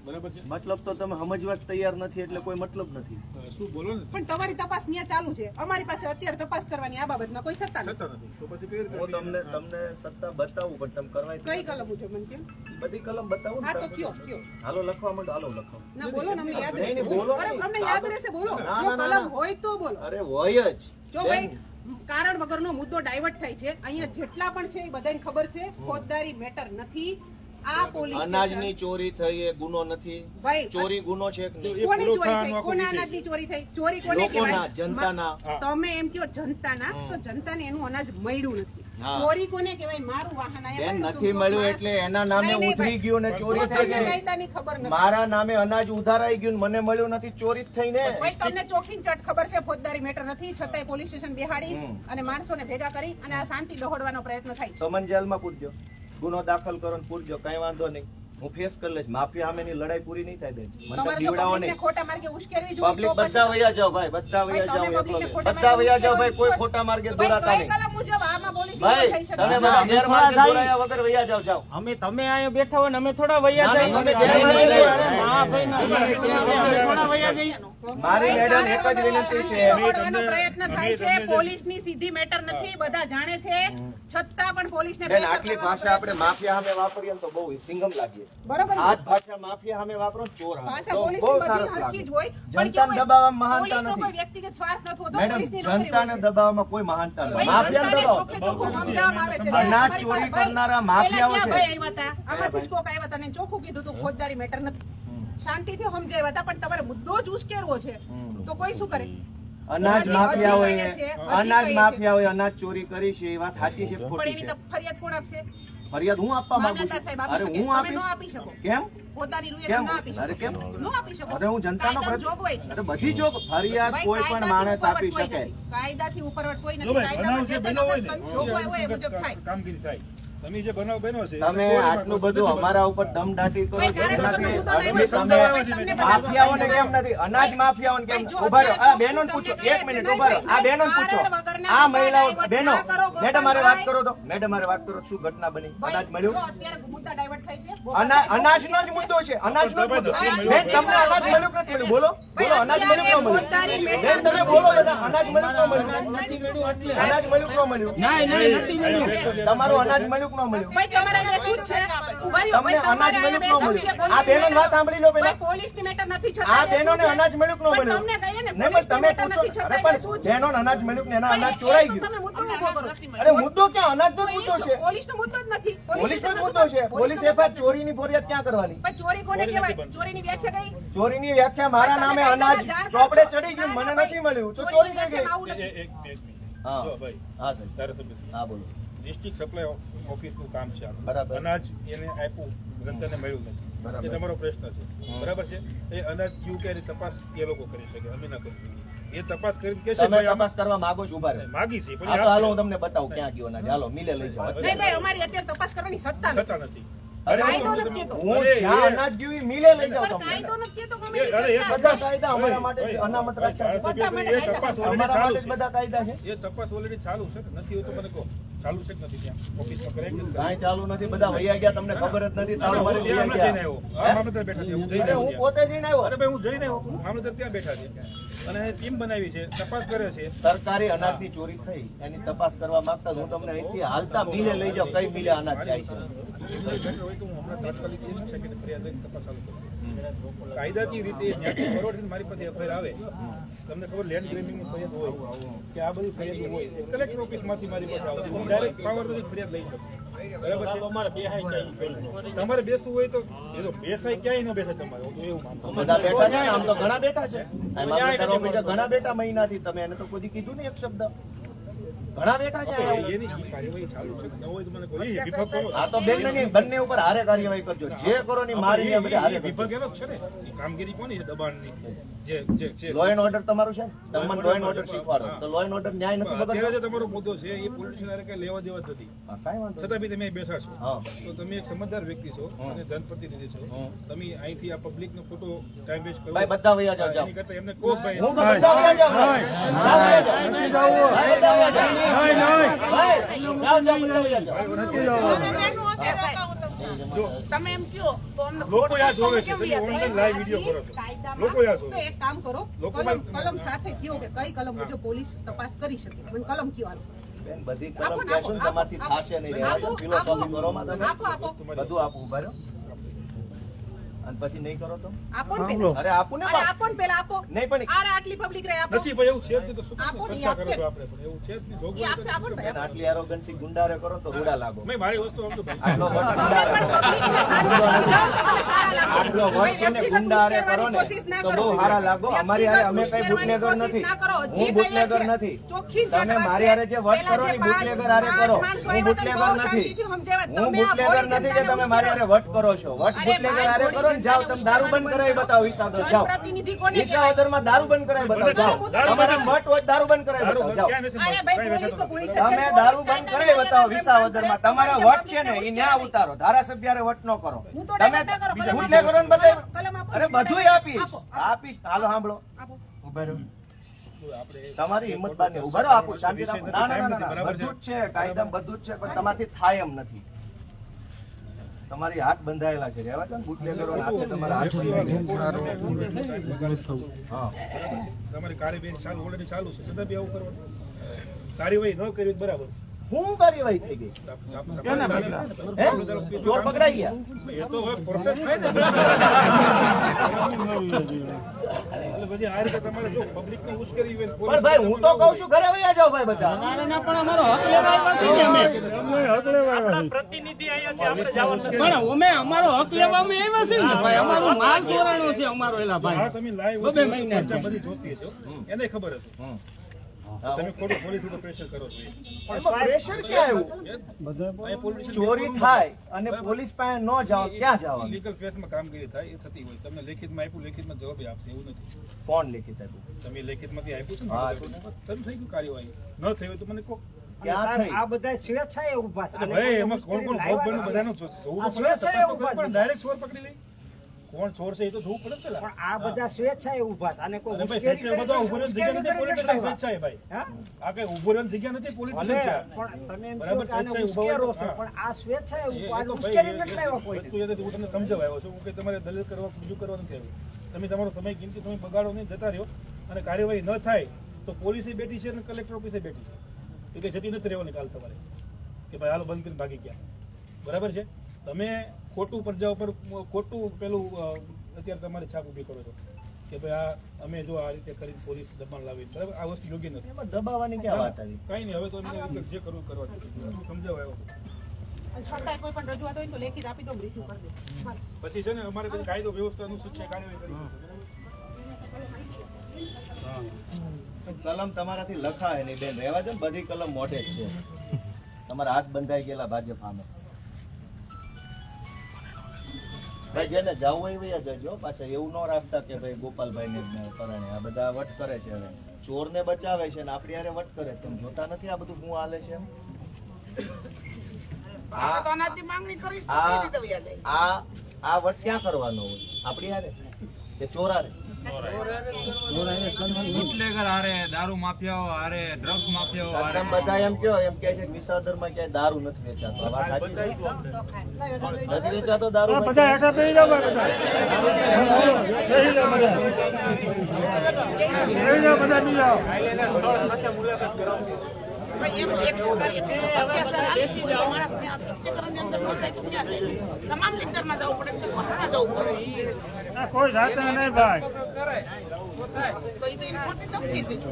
બરાબર છે. મતલબ તો તમે સમજવા તૈયાર નથી એટલે કોઈ મતલબ નથી. શું બોલો ને. પણ તમારી તપાસ ન્યા ચાલુ છે, અમારી પાસે અત્યારે તપાસ કરવાની આ બાબતમાં કોઈ સત્તા નથી. થતા નથી તો પછી કઈ રીતે હું તમને સત્તા બતાવું પણ તમે કરવા કઈ કલમ મુજબ મને કેમ? બધી કલમ બતાવું ને હા તો તમે. કયો હાલો લખવા માંડો, હાલો લખો. ના બોલો ને, અમને યાદ નહીં, રહેશે. નહીં, બોલો અરે, નહીં. અમને યાદ રહેશે, બોલો. ના, જો ના, ના, કલમ ના. હોય તો બોલો. અરે હોય જ જો ભાઈ કારણ વગરનો મુદ્દો ડાયવર્ટ થાય છે, અહીંયા જેટલા પણ છે એ બધાને ખબર છે, ફોજદારી મેટર નથી. આ પોલીસ અનાજની ચોરી થઈ એ ગુનો નથી. ભાઈ ચોરી ગુનો છે કે નહીં? કોની પૂરો ચોરી ખાવાનો થઈ? આખો કોના વિષય અનાજની ચોરી થઈ? ચોરી કોને લોકોના, કહેવાય? જનતાના. તમે એમ કહો જનતાના, તો જનતાને એનું અનાજ મળ્યું નથી. હા. ચોરી કોને કહેવાય? મારું વાહન આયા બેન, પડ્યું નથી હતું, મળ્યું માણસ- એટલે એના નામે નહીં, નહીં, ઉતરી ભાઈ. ગયું ને ચોરી તો થઈ તમને ગઈ. કાયદાની ખબર નથી. મારા નામે અનાજ ઉધારાઈ ગયું ને મને મળ્યું નથી, ચોરી જ થઈ ને. ભાઈ તમને ચોખીન ચટ ખબર છે ફોજદારી મેટર નથી, છતાંય પોલીસ સ્ટેશન બેહાડી અને માણસોને ભેગા કરી અને આ શાંતિ દોહડવાનો પ્રયત્ન થાય છે. સમન જેલમાં પૂરજો, ગુનો દાખલ કરો ને પૂરજો, કઈ વાંધો નહીં. હું ફેસ કરી લઈશ. માફિયા સામેની લડાઈ પૂરી નહીં થાય બેન. મને તો તમારે જો બીવડાવો પબ્લિકને નહીં. ખોટા માર્ગે ઉશ્કેરવી જોઈએ પબ્લિક તો પછી બધા વયા જાઓ ભાઈ, બધા વયા જાઓ. તમે પબ્લિકને એકલો ખોટા બધા માર્ગે વયા જાઓ ભાઈ, કોઈ ઉશ્કેરવી ખોટા માર્ગે ભાઈ, દોરાતા કઈ નહીં. કલમ મુજબ આમાં પોલીસ ભાઈ થઈ શકે? તમે બધા ગેરમાર્ગે દોરાયા વગર વયા જાઓ. જાઓ તમે અહીંયા બેઠા હોય ને અમે થોડા વૈયા ના, જઈએ. અમે ગેરમાર્ગે અરે દોરાયા. ના ભાઈ ના, અમે થોડા વૈયા જઈએ. મારી મેડમ એક જ વિનંતી છે. દોહડવાનો પ્રયત્ન થાય છે, પોલીસની સીધી મેટર નથી, બધા જાણે છે, છતાં પણ પોલીસને બેન, pressure આટલી કરવાનો ભાષા આપણે પ્રયત્ન માફિયા સામે વાપરીએ ને તો બહુ સિંગમ લાગીએ. બરોબર ને? આ જ ભાષા માફિયા સામે વાપરો ને ચોર સામે ભાષા તો પોલીસની બહુ બધી સરસ હરખી લાગે. જ હોય, પણ જનતાને કેવું હોય, દબાવવામાં મહાનતા પોલીસનો નથી. કોઈ વ્યક્તિગત સ્વાર્થ નથી હોતો, મેડમ, પોલીસની નોકરી જનતાને હોય છે. દબાવવામાં કોઈ મહાનતા નથી. ભાઈ, માફિયાને જનતાને દબાવો. ચોખ્ખે ચોખ્ખું સમજાવવામાં આવે છે. અનાજ તમારી ચોરી પાસે કરનારા ભાઈ, માફિયાઓ પહેલા છે. ક્યાં ભાઈ આવ્યા હતા? આમાંથી જ કોક આવ્યા હતા અને ચોખ્ખું કીધું હતું ફોજદારી મેટર નથી. શાંતિથી સમજાવ્યા હતા, પણ તમારે મુદ્દો જ ઉશ્કેરવો છે તો કોઈ શું કરે? અનાજ હજી માફિયા કહીએ હોય, છીએ, હજી અનાજ કહીએ માફિયા હોય, અનાજ ચોરી કરી છે એ વાત સાચી છે કે પણ ખોટી એની છે? તો ફરિયાદ કોણ આપશે? ફરિયાદ હું આપવા માંગુ મામલતદાર છું. સાહેબ અરે આપી શકે. હું તમે આપીશ. ન આપી શકો. કેમ? ફોજદારી રૂએ કેમ? ના આપી શકો. અરે કેમ? ન આપી શકો. અરે હું જનતાનો કાયદામાં જોગવાઈ છે. અરે બધી જો ફરિયાદ ભાઈ, કોઈ પણ કાયદાથી માણસ આપી ઉપરવટ કોઈ શકે. નથી. કાયદાથી ઉપરવટ કોઈ જો નથી. ભાઈ, બનાવ કાયદામાં જે જે તે બન્યો હોય લગત ને જોગવાઈ હોય એ મુજબ થાય. કામગીરી થાય. તમે જે બનાવ બન્યો છે તમે આટલું બધું અમારા ઉપર દમદાટી કરો ભાઈ, કેમ કારણ વગરનો નથી? મુદ્દો નહીં તમે સમજાવવા હોય તમને બધા માફિયાઓને કેમ નથી? અનાજ માફિયાઓને કેમ? ભાઈ, જો ઉભા રહો. આ અત્યારે બહેનોને તમને પૂછો, કહીએ એક છે, મિનિટ નહીં ઉભા રહો. ભાઈ, આ બહેનોને પૂછો. કારણ વગરના આ મુદ્દા મહિલાઓ, ડાયવર્ટ બહેનો, ના કરો, મેડમ મારે વાત ગોપાલભાઈ. કરો તો, મેડમ મારે વાત કરો, શું ઘટના બની? ભાઈ, અનાજ મળ્યું? જો અત્યારે મુદ્દા ડાયવર્ટ થાય છે. અનાજનો જ મુદ્દો છે, અનાજનો જ મુદ્દો. ભાઈ, બેન, તમને અનાજ મળ્યું કે નથી મળ્યું? બોલો, બોલો, અનાજ મળ્યું કે ન ફોજદારી મળ્યું? મેટર બેન, તમે બોલો બધા, અનાજ મળ્યું કે ન મળ્યું? નથી અનાજ મળ્યું કે ન મળ્યું? તમારું અનાજ મળ્યું કે ન મળ્યું? ભાઈ, તમારા જે શું છે? ઉભા રહ્યો. તમને ભાઈ, અનાજ તમારે મળ્યું કે ન અહીંયા બે શું છે? મળ્યું? આ બહેનોની વાત સાંભળી લો પહેલા. ભાઈ, પોલીસની મેટર નથી છતાં આ બે શું બહેનોને છે? અનાજ મળ્યું કે ન પણ મળ્યું? તમને કહીએ ને, નહીં, પણ પોલીસની તમે મેટર પૂછો. નથી અરે છતાં બે પણ શું છે? બહેનોને અનાજ મળ્યું કે એના પણ અનાજ એ ચોરાઈ તો ગયું? તમે મુદ્દો ઊભો કરો. અરે મુદ્દો ક્યાં? અનાજનો તો એ મુદ્દો જ છે. પોલીસનો મુદ્દો જ નથી. પોલીસનો જ પોલીસનો મુદ્દો છે. પોલીસ પોલીસનો એફઆઈઆર ચોરીની ફરિયાદ ક્યાં કરવાની? પણ ચોરી કોને કહેવાય? ચોરીની વ્યાખ્યા કઈ? ચોરીની વ્યાખ્યા મારા તમે નામે કાયદામાં અનાજ જાણ ચોપડે કરશો. ચડી ગયું, ના, મને ના, નથી ભાઈ, મળ્યું, તો ચોરીની ચોરી થઈ ગઈ. વ્યાખ્યામાં આવું નથી. એક મિનિટ. હા જો ભાઈ, હા સાહેબ. ધારાસભ્ય હા બોલો. ડિસ્ટ્રિક્ટ સપ્લાય ઓફિસનું કામ છે આ. બરાબર. અનાજ એને આપ્યું, જનતાને મળ્યું નથી. બરાબર. એ તમારો પ્રશ્ન છે. બરાબર છે? એ અનાજ કયું કે એની તપાસ એ લોકો કરી શકે, અમે ના કરી શકીએ. એ તપાસ કરીને કે છે તમે ભાઈ આમાં તપાસ કરવા માંગો છો? ઉભા રહો. માગી છે પણ હા એ તો હાલો આપશે. હું તમને બતાવું ક્યાં ગયો અનાજ. હાલો મિલે લઈ જાઓ. નહીં ભાઈ, અમારી અત્યારે તપાસ કરવાની સત્તા નથી. થતા નથી. અરે કાયદો તમે- નથી કહેતો. હું અરે, જ્યાં એ- અનાજ ગયું એ મિલે લઈ જાઓ પણ તમને. કાયદો નથી કહેતો કે અમે એ- અરે, એ સત્તા બધા કાયદા અમારા માટે ભાઈ, અનામત રાખ્યા છે. બધા માટે એ તપાસ already અમારા ચાલુ માટે જ છે. બધા કાયદા છે. એ તપાસ ઓલરેડી ચાલુ છે કે નથી હોય તો મને કહો. ચાલુ છે કે નથી ત્યાં ઓફિસમાં કરે કે નથી? કાંઈ ચાલુ નથી, બધા વૈયા ગયા, તમને ખબર જ નથી. તાળું મારી હું વૈયા ત્યાં જઈને ગયા. આવ્યો. આ મામલતદાર બેઠા છે. હું જઈને અરે આવ્યો હું ત્યાં. પોતે જઈને આવ્યો. અરે ભાઈ, હું જઈને આવ્યો. મામલતદાર ત્યાં બેઠા છે અને ટીમ બનાવી છે, તપાસ કરે છે. સરકારી અનાજની ચોરી થઈ એની તપાસ કરવા માંગતા હું તમને અહીંથી હાલતા મિલે લઈ જાઓ, કઈ મિલે અનાજ જાય છે. બેટર હોય તો હું હમણાં તાત્કાલિક એ જ છે કે ફરિયાદ લઈને તપાસ ચાલુ કરું. કાયદાકીય રીતે ત્યાંથી ફોરવર્ડ થઈને મારી પાસે એફઆઈઆર આવે, તમને ખબર લેન્ડ ગ્રેબિંગની ફરિયાદ હોય કે આ બધી ફરિયાદ હોય, કલેક્ટર ઓફિસમાંથી મારી પાસે આવે, હું ડાયરેક્ટ પાવરથી ફરિયાદ લઈ શકું. બરાબર છે? તમારે બેસવું હોય તો એ તો બેસાય ક્યાંય ન બેસાય તમારે, હું તો એવું માનું. બધા બેઠા છે ને, આમ તો ઘણા બેઠા છે. આ મામલતદાર ઓફિસે ઘણા બેઠા મહિનાથી. તમે એને તો કોઈ કીધું નહીં એક શબ્દ. ઘણા બેઠા છે અહીંયા. એની ઈ કાર્યવાહી ચાલુ છે, ન હોય તો મને કોઈ એ વિભાગ કરો. આ તો બંને ઉપર હારે કાર્યવાહી કરજો. જે કરો ની મારી ને બધી હારે એ વિભાગ એનો જ છે ને, એ કામગીરી કોની છે દબાણની? જે છે લો એન્ડ ઓર્ડર તમારું છે ને? તમને લો એન્ડ ઓર્ડર શીખવાડો તો લો એન્ડ ઓર્ડર ન્યાય નથી અત્યારે બગડતો. જે તમારો મુદ્દો છે એ પોલિટિશિયન હારે કઈ લેવા દેવા જ નથી, હા, કાંઈ વાંધો નહીં. છતાં બી તમે અહીં બેઠા છો. હા. તો તમે એક સમજદાર વ્યક્તિ છો અને જનપ્રતિનિધિ છો. તમે અહીંથી આ પબ્લિક નો ખોટો ટાઈમ વેસ્ટ કરો. ભાઈ બધા વયા જાઓ, જાઓ. એની કરતા એમને કહો ભાઈ હું તો બધા વયા જાઉં. ભાઈ, બધા વયા જાઓ. ભાઈ, બધા વયા જાઓ. ભાઈ, જાઓ, જાઓ, બધા વયા જાઓ. જો તમે એમ કહો તો અમને લોકો આ જોવે છે, કેમ તમે વ્યાસ? online live video કરો છો. કાયદામાં લોકો આ જોવે. તો એક કામ કરો, લોકો કલમ સાથે કયો કે કઈ કલમ મુજબ પોલીસ તપાસ કરી શકે, મને કલમ કયો હાલો. બેન, બધી આપો કલમ ને, કહેશો ને આપો, તમારથી આપો. થશે નહીં. રહેવા દો, આપો, ફિલોસોફી આપો. કરો માં તમે. આપો આપો બધું આપવું, ઉભા રહો. અને પછી નહીં કરો તો આપો ને પેલા. અરે આપું ને અરે બાપ. આપો ને પેલા આપો. નહીં પણ અરે આટલી પબ્લિક રહે આપો. નથી ભાઈ, એવું છે જ નહીં તો શું આપો ને, ચર્ચા કરો આપશે. છો આપણે પણ? એવું છે જ નહીં. એ જોગવાઈ આપશે, આપો ને બેન, ભાઈ. આટલી એરોગન્સી ગુંડારે કરો ને તો રૂડા લાગો. મેં મારી વસ્તુ સમજો ભાઈ. આટલો વટ તમે ગુંડારે પણ કરો. પબ્લિકને સાચું સમજાવો, તમને સારા લાગો. આટલો વટ છે ને વ્યક્તિગત ગુંડારે કરો ને કોશિશ ના તો કરો. બહુ સારા લાગો. અમારી હારે અમે કઈ વ્યક્તિગત બુટલેગર કોશિશ નથી. ના કરો. જે હું કઈ બુટલેગર છે, નથી. ચોખ્ખી તમે વાત મારી છે. હારે જે વટ પેલા કરો જે ને બુટલેગર હારે કરો. માણસો હું આવ્યા બુટલેગર હતા, બહુ નથી. શાંતિથી સમજાવ્યા. હું તમે આ બુટલેગર બોડી નથી કે તમે મારી હારે વટ કરો છો. વટ અરે બુટલેગર ભાઈ, હારે બોડી કરો ને જાઓ તમે જનતાને દારૂ બંધ કરાવી બતાવો વિસાવદર જાઓ. જનપ્રતિનિધિ કોને કહેવાય? વિસાવદરમાં દારૂ બંધ કરાવી બતાવો જાઓ. દારૂ તમારા બંધ. વટ હોય દારૂ બંધ કરાવી દારૂ બતાવો બંધ જાઓ. ક્યાં નથી અરે મળતું? ભાઈ, કાંઈ પોલીસ તો વેચાતું પોલીસ નથી. જ છે. તમે પોલીસ દારૂ બંધ કાયદાના કરાવી બતાવો નિયમો વિસાવદરમાં. તમારા વટ છે ને એ ન્યા ઉતારો. ધારાસભ્ય હારે વટ ન કરો. હું તો તમે ડાયવર્ટ ના કરો. કલમ બુટલેગરો ને આપો. બધાય કલમ આપો. અરે બધુંય આપીશ આપો, આપો. આપીશ. હાલો સાંભળો. આપો. ઉભા રહો. આપણે તમારી હિંમત બાર નહીં. ઉભા રહો, આપું શાંતિ રાખો. ના ના ના, ના બધું જ છે કાયદામાં બધું જ છે પણ તમારથી થાય એમ નથી. તમારી હાથ બંધાયેલા છે રહેવા દો ને બુટલેગરો હાથે તમારા હાથ હા. તમારી કાર્યવાહી ચાલુ ઓલરેડી ચાલુ છે, છતાં બી આવું કરવાનું. કાર્યવાહી ન કરી બરાબર. શું કાર્યવાહી થઈ ગઈ? હે? ચોર પકડાઈ ગયા? એ તો હવે પ્રોસેસ થાય ને. એટલે પછી આ રીતે તમારે જો પબ્લિકને ઉશ્કેરી હોય ને પણ ભાઈ હું તો કઉ છું ઘરે વયા જાઓ ભાઈ બધા. ના પણ અમારો હક લેવા આવ્યા છીએ ને અમે. પ્રતિનિધિ અહીંયા છે, આપણે જવાનું નથી. પણ અમે અમારો હક લેવા અમે આવ્યા છીએ ને ભાઈ. અમારો માલ ચોરાણો છે અમારો એલા હા ભાઈ. તમે લાઈવ બબે મહિના બધી જોતી છે એને ખબર હશે. તમે ખોટું પોલીસ ઉપર પ્રેશર કરો છો એ. એમાં પ્રેશર ક્યાં આવ્યું? અહીંયા પોલીસ ચોરી થાય અને પોલીસ પાસે ન જાઓ ક્યાં જવાનું? લીગલ કેસમાં કામગીરી થાય એ થતી હોય. તમને લેખિતમાં આપ્યું, લેખિતમાં જવાબ આપશે એવું નથી. કોણ લેખિત આપ્યું? તમે લેખિતમાંથી આપ્યું છે હા, ને તમે થઈ ગયું કાર્યવાહી. ન થઈ હોય તો મને કહો. ક્યાં થઈ? આ બધા સ્વેચ્છાએ ઊભા છે. એટલે ભાઈ એમાં કોણ કોણ ભોગ બન્યું બધાનું જોવું તો પડે. તપાસ તો કરવી પડે. ડાયરેક્ટ ચોર પકડી લઈ કોણ ચોર છે એ તો જોવું પડે ને પેલા. પણ આ બધા સ્વેચ્છાએ ઊભા છે. અને કોઈ અરે ભાઈ ઉશ્કેરી સ્વેચ્છાએ બધા ઉભો રહેવાની જગ્યા નથી. પોલીસ સ્ટેશન સ્વેચ્છાએ ભાઈ. હા? આ કઈ ઉભો રહેવાની જગ્યા નથી. પોલીસ ભલે, સ્ટેશન છે. પણ તમે એમ બરાબર, કહો કે આને સ્વેચ્છાએ ઊભા હોય ઉશ્કેરો તો, છો, હા. પણ આ સ્વેચ્છાએ એ ઊભા, તો ઉશ્કેરી ભાઈ, નથી લાવ્યા કોઈ. વસ્તુ એ નથી, હું તમને સમજાવવા આવ્યો છું. હું કઈ તમારે દલીલ કરવા બીજું કરવા નથી આવ્યો. તમે તમારો સમય કિંમતી તમે બગાડો નહીં, જતા રહ્યો અને કાર્યવાહી ન થાય તો પોલીસે બેઠી છે અને કલેક્ટર ઓફિસે બેઠી છે. એ કઈ જતી નથી રહેવાની કાલ સવારે કે ભાઈ હાલો બંધ કરીને ભાગી ગયા. બરાબર છે. તમે ખોટું પ્રજા ઉપર ખોટું પેલું અત્યારે તમારે છાપ ઊભી કરો છો કે ભાઈ આ અમે જો આ રીતે કરી પોલીસ દબાણ લાવી. બરાબર, આ વસ્તુ યોગ્ય નથી. એમાં દબાવવાની ક્યાં વાત આવી? કઈ નહીં, હવે તો એમને જે કરવું કરવા સમજાવવા આવ્યો. અને છતાંય કોઈ પણ રજૂઆત હોય ને તો લેખિત આપી દો, રિસીવ કરી દો. હા. પછી છે ને અમારે કોઈ કાયદો વ્યવસ્થાનું શિક્ષા કાર્યવાહી કરી. કલમ તમારાથી લખાય નહીં બેન, રહેવા દો ને. બધી કલમ મોઢે જ છે. તમારા હાથ બંધાઈ ગયેલા ભાજપ સામે. ભાઈ જેને જવું હોય વયા જજો. પાછા એવું ન રાખતા કે ભાઈ ગોપાલભાઈ ને પરાણે આ બધા વટ કરે છે. હવે ચોર ને બચાવે છે ને આપણી હારે વટ કરે. તમે જોતા નથી આ બધું શું હાલે છે? આ વટ ક્યાં કરવાનો હોય? આપણી હારે કે ચોર હારે? બુટલેગર હારે, દારૂ માફિયાઓ હારે, ડ્રગ્સ માફિયાઓ હારે. તમે બધા એમ કહો, એમ કે છે કે વિસાવદરમાં ક્યાંય દારૂ નથી વેચાતો. આ વાત સાચી છે? નથી વેચાતો દારૂ? બધા હેઠા બેસી જાઓ બધા. બધા બીજા ભાઈ, એમ એક અત્યાચાર આ કોઈ માણસને આ સત્યકરણની અંદર ન થાય તો ક્યાં જાય? તમામ લેક્ચરમાં જવું પડે કે કોના જવું પડે? કોઈ સાથે નહીં ભાઈ. તો એ તો એની મોટી તકલીફ છે.